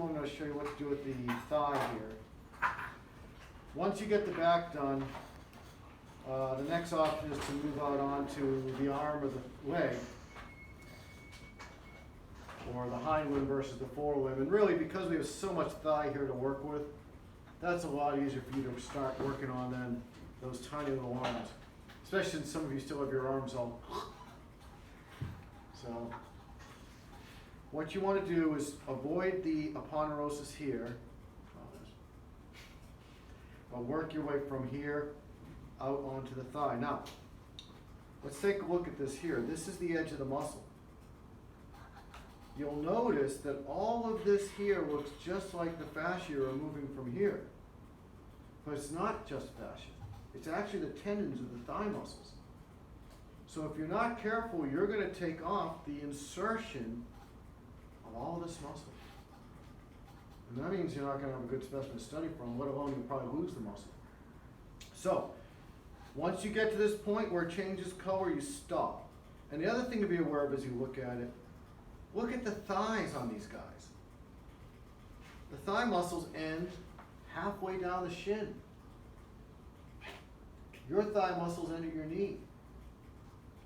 system, I'm going to show you what to do with the thigh here. Once you get the back done, the next option is to move out onto the arm or the leg, or the hind limb versus the forelimb. And really, because we have so much thigh here to work with, that's a lot easier for you to start working on than those tiny little arms. Especially since some of you still have your arms all. So, what you want to do is avoid the aponeurosis here. But work your way from here out onto the thigh. Now, let's take a look at this here. This is the edge of the muscle. You'll notice that all of this here looks just like the fascia removing from here. But it's not just fascia. It's actually the tendons of the thigh muscles. So if you're not careful, you're going to take off the insertion of all this muscle. And that means you're not going to have a good specimen to study from, let alone you'll probably lose the muscle. So, once you get to this point where it changes color, you stop. And the other thing to be aware of as you look at it, look at the thighs on these guys. The thigh muscles end halfway down the shin. Your thigh muscles end at your knee.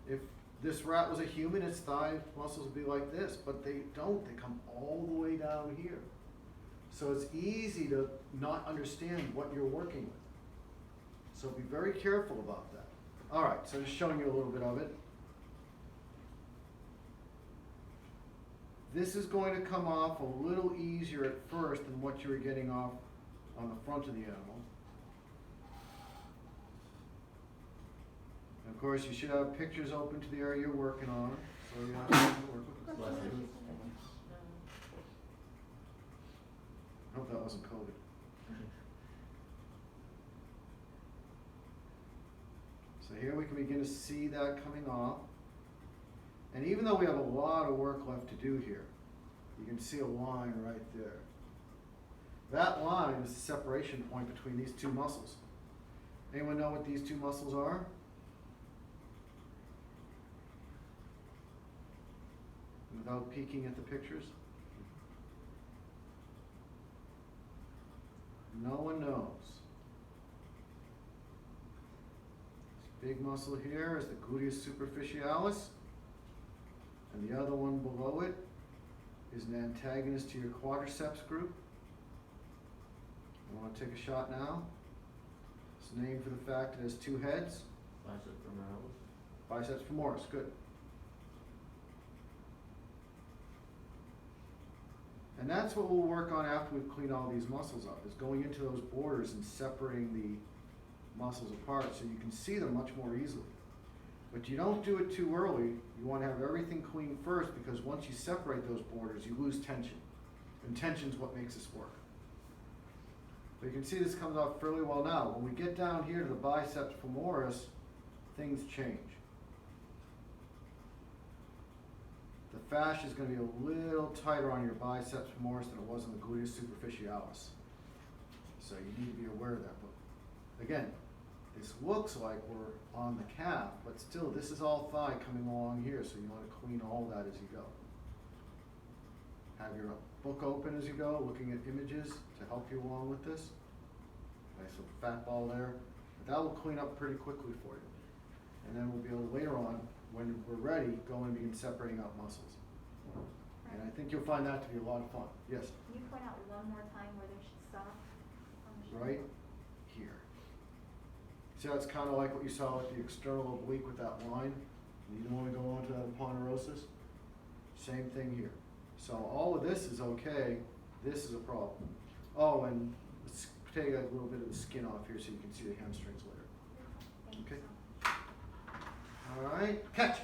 If this rat was a human, its thigh muscles would be like this, but they don't. They come all the way down here. So it's easy to not understand what you're working with. So be very careful about that. All right, so just showing you a little bit of it. This is going to come off a little easier at first than what you were getting off on the front of the animal. And of course, you should have pictures open to the area you're working on, so you have to work with it. I hope that wasn't coded. So here we can begin to see that coming off. And even though we have a lot of work left to do here, you can see a line right there. That line is the separation point between these two muscles. Anyone know what these two muscles are? Without peeking at the pictures? No one knows. This big muscle here is the gluteus superficialis, and the other one below it is an antagonist to your quadriceps group. I want to take a shot now. It's named for the fact it has two heads. Biceps femoralis. Biceps femoris, good. And that's what we'll work on after we've cleaned all these muscles up, is going into those borders and separating the muscles apart so you can see them much more easily. But you don't do it too early. You want to have everything clean first, because once you separate those borders, you lose tension. And tension's what makes this work. But you can see this comes off fairly well now. When we get down here to the biceps femoris, things change. The fascia is going to be a little tighter on your biceps femoris than it was on the gluteus superficialis. So you need to be aware of that. But again, this looks like we're on the calf, but still this is all thigh coming along here, so you want to clean all that as you go. Have your book open as you go, looking at images to help you along with this. Nice little fat ball there. But that will clean up pretty quickly for you. And then we'll be able to later on, when we're ready, go and begin separating out muscles. And I think you'll find that to be a lot of fun. Yes? Can you point out one more time where they should stop on the shoulder? Right here. See how it's kind of like what you saw with the external oblique with that line? You don't want to go on to that aponeurosis? Same thing here. So all of this is okay. This is a problem. Oh, and let's take a little bit of the skin off here so you can see the hamstrings later. Thank you Okay. so much. All right, catch.